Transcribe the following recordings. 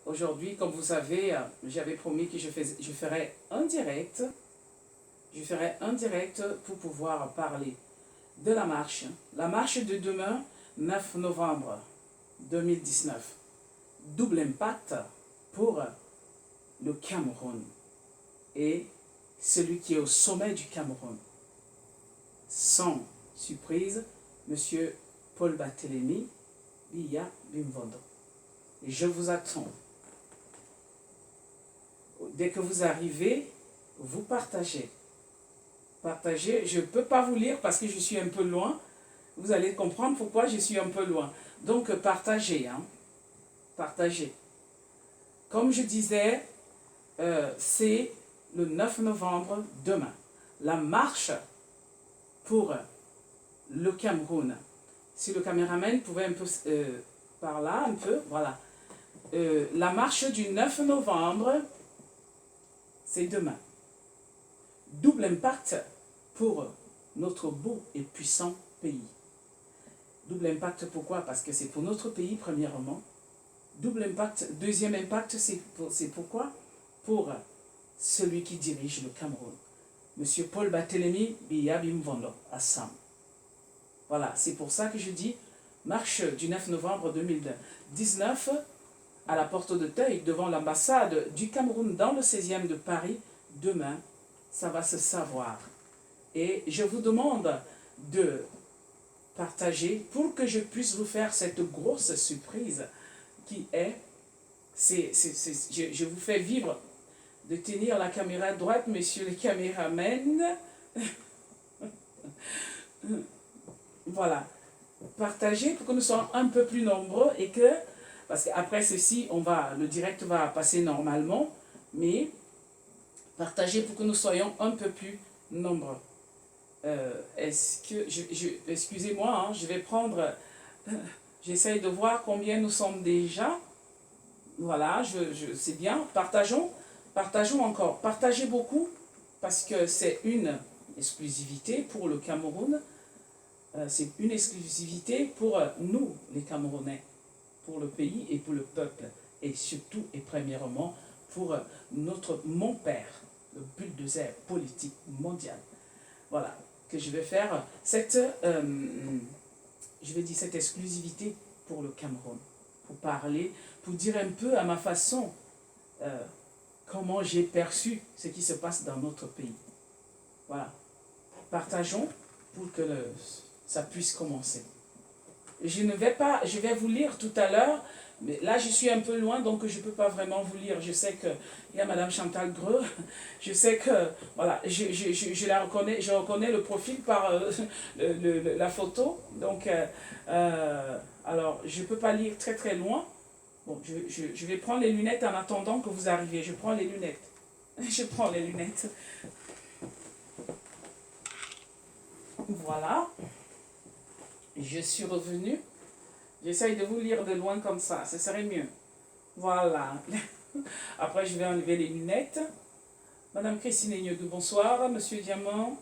Aujourd'hui, comme vous savez, j'avais promis que je ferais un direct. Je ferai un direct pour pouvoir parler de la marche. La marche de demain, 9 novembre 2019. Double impact pour le Cameroun et celui qui est au sommet du Cameroun. Sans surprise, M. Paul Barthélémy Biya Bimvondo. Je vous attends. Dès que vous arrivez, vous partagez. Partagez. Je ne peux pas vous lire parce que je suis un peu loin. Vous allez comprendre pourquoi je suis un peu loin. Donc, partagez. Partagez. Comme je disais, c'est le 9 novembre demain. La marche pour le Cameroun. Si le caméraman pouvait un peu par là, un peu, voilà. La marche du 9 novembre, c'est demain. Double impact pour notre beau et puissant pays. Double impact pourquoi? Parce que c'est pour notre pays premièrement. Double impact, deuxième impact, c'est pourquoi? Pour celui qui dirige le Cameroun. Monsieur Paul Barthélémy Biya Bimvondo, Assam. Voilà, c'est pour ça que je dis marche du 9 novembre 2019 à la porte d'Auteuil devant l'ambassade du Cameroun dans le 16e de Paris. Demain, ça va se savoir. Et je vous demande de partager pour que je puisse vous faire cette grosse surprise qui est, je vous fais vivre de tenir la caméra droite, monsieur le caméraman. Voilà. Partagez pour que nous soyons un peu plus nombreux et que, parce qu'après ceci, le direct va passer normalement, mais partagez pour que nous soyons un peu plus nombreux. Excusez-moi, je vais prendre, j'essaye de voir combien nous sommes déjà. Voilà, c'est bien. Partageons encore. Partagez beaucoup parce que c'est une exclusivité pour le Cameroun. C'est une exclusivité pour nous, les Camerounais, pour le pays et pour le peuple. Et surtout et premièrement pour mon père, le bulldozer politique mondial. Voilà, que je vais faire cette exclusivité pour le Cameroun. Pour parler, pour dire un peu à ma façon comment j'ai perçu ce qui se passe dans notre pays. Voilà. Partageons pour que ça puisse commencer. Je vais vous lire tout à l'heure, mais là je suis un peu loin, donc je ne peux pas vraiment vous lire. Je sais qu'il y a Madame Chantal Greux, je sais que, voilà, je la reconnais, je reconnais le profil par la photo, donc, alors je ne peux pas lire très très loin. Bon, je vais prendre les lunettes en attendant que vous arriviez. Je prends les lunettes. Je prends les lunettes. Voilà. Je suis revenue. J'essaye de vous lire de loin comme ça. Ce serait mieux. Voilà. Après, je vais enlever les lunettes. Madame Christine Egnodou, bonsoir. Monsieur Diamant,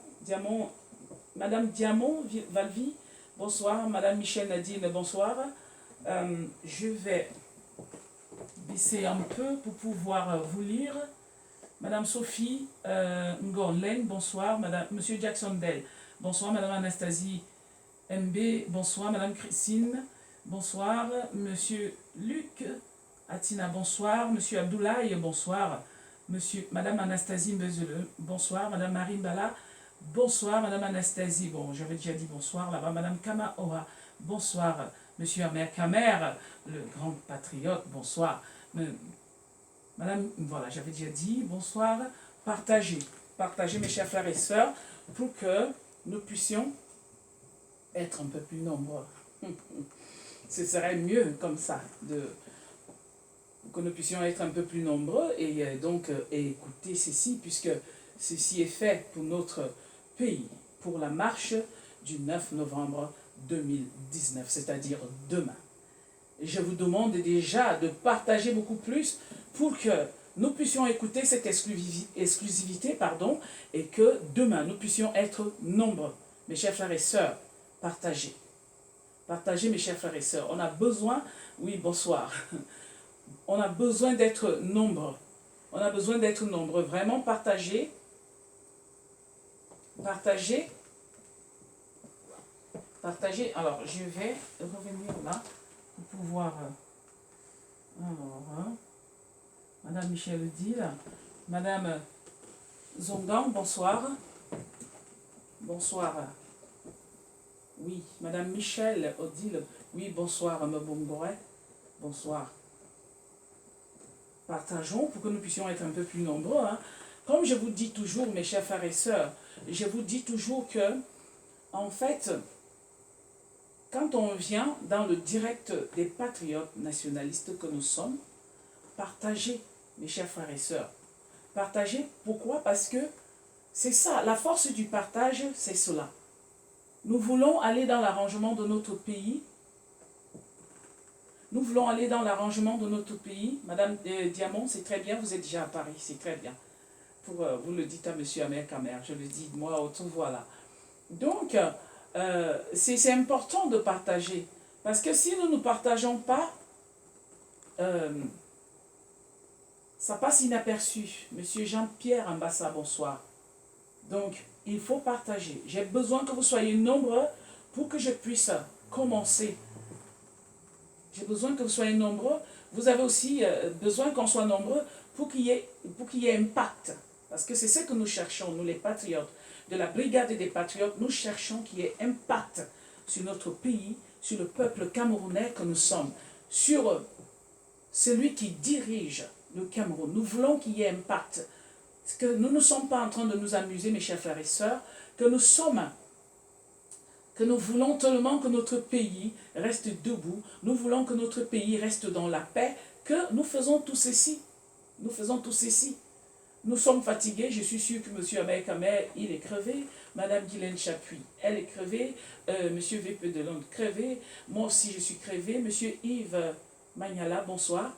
Madame Diamant Valvi, bonsoir. Madame Michel Nadine, bonsoir. Je vais baisser un peu pour pouvoir vous lire. Madame Sophie Ngorlen, bonsoir. Monsieur Jackson Bell, bonsoir. Madame Anastasie MB, bonsoir. Madame Christine, bonsoir. Monsieur Luc Atina, bonsoir. Monsieur Abdoulaye, bonsoir. Madame Anastasie Mbezele, bonsoir. Madame Marine Bala, bonsoir. Madame Anastasie, bon, j'avais déjà dit bonsoir là-bas. Madame Kama Ora, bonsoir. Monsieur Amer Kamer, le grand patriote, bonsoir. Madame, voilà, j'avais déjà dit bonsoir. Partagez mes chers frères et sœurs pour que nous puissions être un peu plus nombreux. Ce serait mieux comme ça, que nous puissions être un peu plus nombreux et donc écouter ceci, puisque ceci est fait pour notre pays, pour la marche du 9 novembre 2019, c'est-à-dire demain. Je vous demande déjà de partager beaucoup plus pour que nous puissions écouter cette exclusivité, et que demain nous puissions être nombreux. Mes chers frères et sœurs, partagez. Partagez, mes chers frères et sœurs. On a besoin, oui, bonsoir. on a besoin d'être nombreux. On a besoin d'être nombreux. Vraiment partager. Partager. Partager. Alors, je vais revenir là pour pouvoir... alors, hein. Madame Michel Odile. Madame Zongang, bonsoir. Bonsoir. Oui, Madame Michel Odile. Oui, bonsoir, Mbongoret. Bonsoir. Partageons pour que nous puissions être un peu plus nombreux. Hein. Comme je vous dis toujours, mes chers frères et sœurs, je vous dis toujours que, en fait, quand on vient dans le direct des patriotes nationalistes que nous sommes, partagez, mes chers frères et sœurs. Partagez, pourquoi? Parce que c'est ça, la force du partage, c'est cela. Nous voulons aller dans l'arrangement de notre pays. Nous voulons aller dans l'arrangement de notre pays. Madame Diamant, c'est très bien, vous êtes déjà à Paris, c'est très bien. Vous le dites à monsieur Amer Kamer, je le dis moi autour, voilà. Donc, c'est important de partager. Parce que si nous ne partageons pas, ça passe inaperçu. Monsieur Jean-Pierre Ambassa, bonsoir. Donc, il faut partager. J'ai besoin que vous soyez nombreux pour que je puisse commencer. J'ai besoin que vous soyez nombreux. Vous avez aussi besoin qu'on soit nombreux pour qu'il y ait impact. Parce que c'est ce que nous cherchons, nous les patriotes. De la brigade des patriotes, nous cherchons qu'il y ait impact sur notre pays, sur le peuple camerounais que nous sommes, sur celui qui dirige le Cameroun. Nous voulons qu'il y ait impact. Parce que nous ne sommes pas en train de nous amuser, mes chers frères et sœurs, que nous voulons tellement que notre pays reste debout, nous voulons que notre pays reste dans la paix, que nous faisons tout ceci. Nous faisons tout ceci. Nous sommes fatigués, je suis sûr que M. Amer Kamer, il est crevé, Mme Guylaine Chapuis, elle est crevée, M. VP de Londres, crevé, moi aussi je suis crevé, M. Yves Magnala, bonsoir.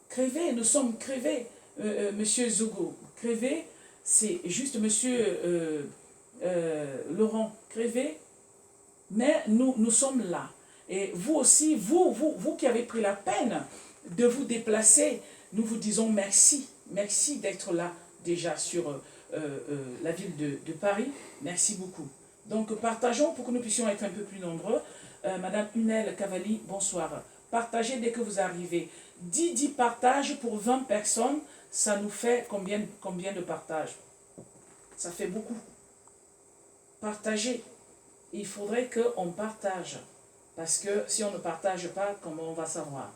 Crevé, nous sommes crevés, M. Zogo, crevé, c'est juste M. Laurent, crevé, mais nous sommes là. Et vous aussi, vous qui avez pris la peine de vous déplacer, nous vous disons merci. Merci d'être là déjà sur la ville de Paris. Merci beaucoup. Donc partageons pour que nous puissions être un peu plus nombreux. Madame Unel Cavalli, bonsoir. Partagez dès que vous arrivez. 10 partages pour 20 personnes, ça nous fait combien de partages? Ça fait beaucoup. Partagez. Il faudrait qu'on partage. Parce que si on ne partage pas, comment on va savoir?